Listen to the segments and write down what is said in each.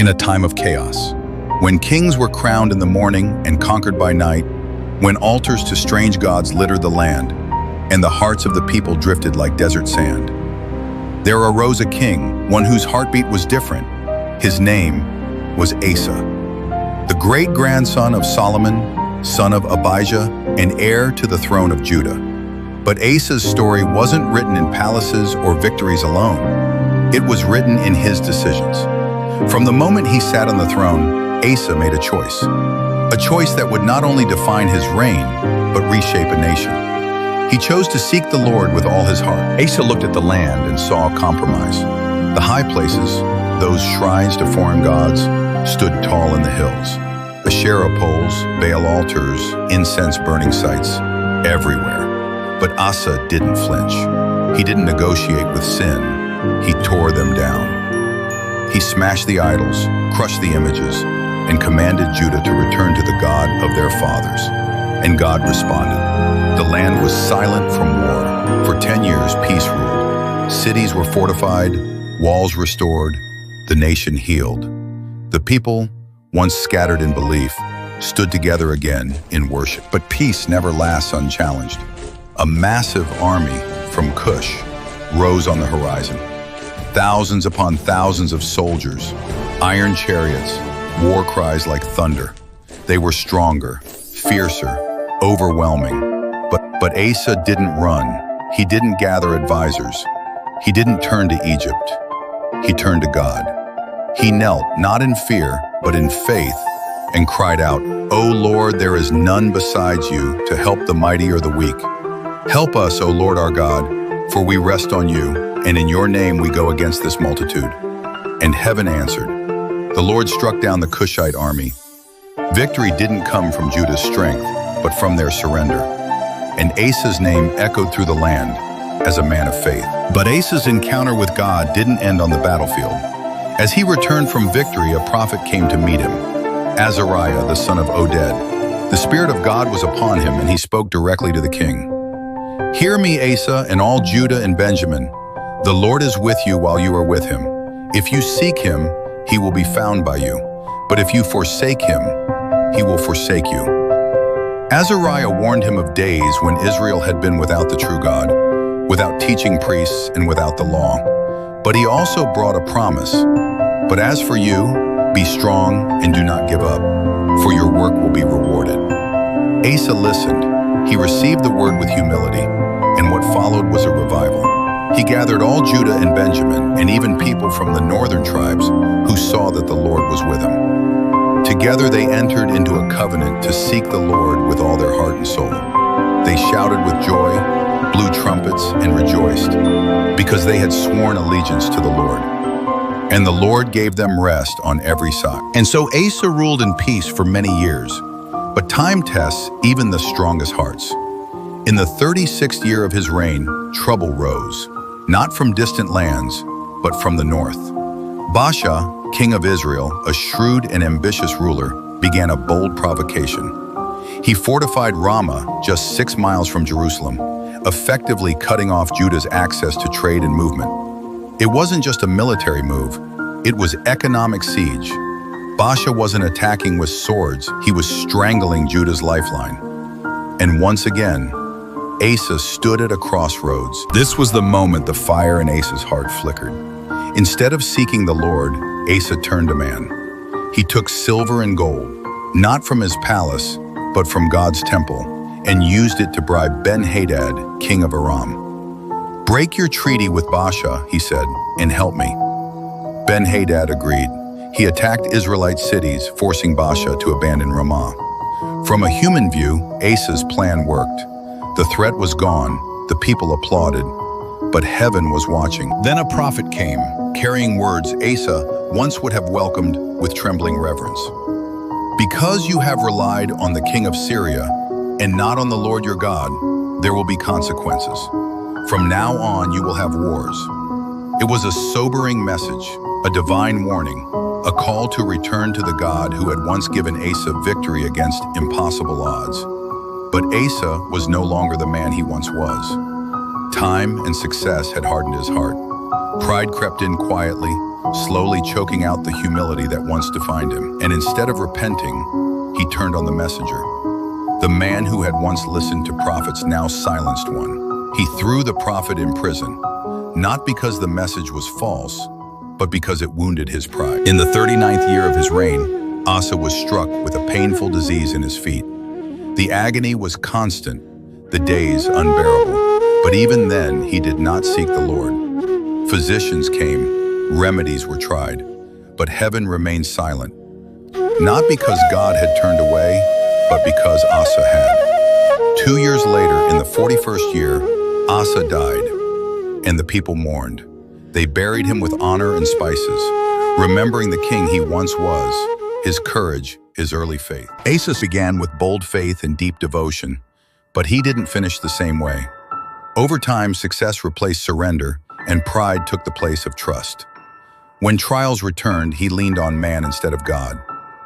in a time of chaos, when kings were crowned in the morning and conquered by night, when altars to strange gods littered the land, and the hearts of the people drifted like desert sand. There arose a king, one whose heartbeat was different. His name was Asa, the great-grandson of Solomon, son of Abijah, and heir to the throne of Judah. But Asa's story wasn't written in palaces or victories alone. It was written in his decisions. From the moment he sat on the throne, Asa made a choice that would not only define his reign, but reshape a nation. He chose to seek the Lord with all his heart. Asa looked at the land and saw compromise. The high places, those shrines to foreign gods, stood tall in the hills. Asherah poles, Baal altars, incense-burning sites, everywhere. But Asa didn't flinch. He didn't negotiate with sin. He tore them down. He smashed the idols, crushed the images, and commanded Judah to return to the God of their fathers. And God responded. The land was silent from war. For 10 years, peace ruled. Cities were fortified, walls restored, the nation healed. The people, once scattered in belief, stood together again in worship. But peace never lasts unchallenged. A massive army from Cush rose on the horizon. Thousands upon thousands of soldiers, iron chariots, war cries like thunder. They were stronger, fiercer, overwhelming. But Asa didn't run. He didn't gather advisors. He didn't turn to Egypt. He turned to God. He knelt, not in fear, but in faith, and cried out, "O Lord, there is none besides you to help the mighty or the weak. Help us, O Lord our God, for we rest on you, and in your name we go against this multitude." And heaven answered. The Lord struck down the Cushite army. Victory didn't come from Judah's strength, but from their surrender. And Asa's name echoed through the land as a man of faith. But Asa's encounter with God didn't end on the battlefield. As he returned from victory, a prophet came to meet him, Azariah, the son of Oded. The Spirit of God was upon him, and he spoke directly to the king. "Hear me, Asa, and all Judah and Benjamin. The Lord is with you while you are with him. If you seek him, he will be found by you. But if you forsake him, he will forsake you." Azariah warned him of days when Israel had been without the true God, without teaching priests and without the law. But he also brought a promise. "But as for you, be strong and do not give up, for your work will be rewarded." Asa listened. He received the word with humility, and what followed was a revival. He gathered all Judah and Benjamin, and even people from the northern tribes who saw that the Lord was with him. Together they entered into a covenant to seek the Lord with all their heart and soul. They shouted with joy, blew trumpets, and rejoiced, because they had sworn allegiance to the Lord. And the Lord gave them rest on every side. And so Asa ruled in peace for many years, but time tests even the strongest hearts. In the 36th year of his reign, trouble rose, not from distant lands, but from the north. Baasha, king of Israel, a shrewd and ambitious ruler, began a bold provocation. He fortified Ramah, just 6 miles from Jerusalem, effectively cutting off Judah's access to trade and movement. It wasn't just a military move, it was economic siege. Baasha wasn't attacking with swords, he was strangling Judah's lifeline. And once again, Asa stood at a crossroads. This was the moment the fire in Asa's heart flickered. Instead of seeking the Lord, Asa turned to man. He took silver and gold, not from his palace, but from God's temple, and used it to bribe Ben-Hadad, king of Aram. "Break your treaty with Baasha," he said, "and help me." Ben-Hadad agreed. He attacked Israelite cities, forcing Baasha to abandon Ramah. From a human view, Asa's plan worked. The threat was gone, the people applauded, but heaven was watching. Then a prophet came, carrying words Asa once would have welcomed with trembling reverence. "Because you have relied on the king of Syria and not on the Lord your God, there will be consequences. From now on you will have wars." It was a sobering message, a divine warning, a call to return to the God who had once given Asa victory against impossible odds. But Asa was no longer the man he once was. Time and success had hardened his heart. Pride crept in quietly, slowly choking out the humility that once defined him. And instead of repenting, he turned on the messenger. The man who had once listened to prophets now silenced one. He threw the prophet in prison, not because the message was false, but because it wounded his pride. In the 39th year of his reign, Asa was struck with a painful disease in his feet. The agony was constant, the days unbearable. But even then, he did not seek the Lord. Physicians came, remedies were tried, but heaven remained silent. Not because God had turned away, but because Asa had. 2 years later, in the 41st year, Asa died, and the people mourned. They buried him with honor and spices, remembering the king he once was, his courage, his early faith. Asa began with bold faith and deep devotion, but he didn't finish the same way. Over time, success replaced surrender, and pride took the place of trust. When trials returned, he leaned on man instead of God.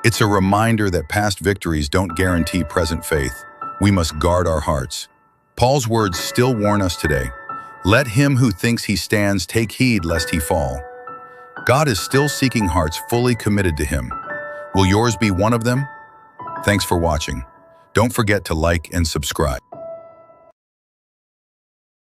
It's a reminder that past victories don't guarantee present faith. We must guard our hearts. Paul's words still warn us today. Let him who thinks he stands take heed lest he fall. God is still seeking hearts fully committed to him. Will yours be one of them? Thanks for watching. Don't forget to like and subscribe.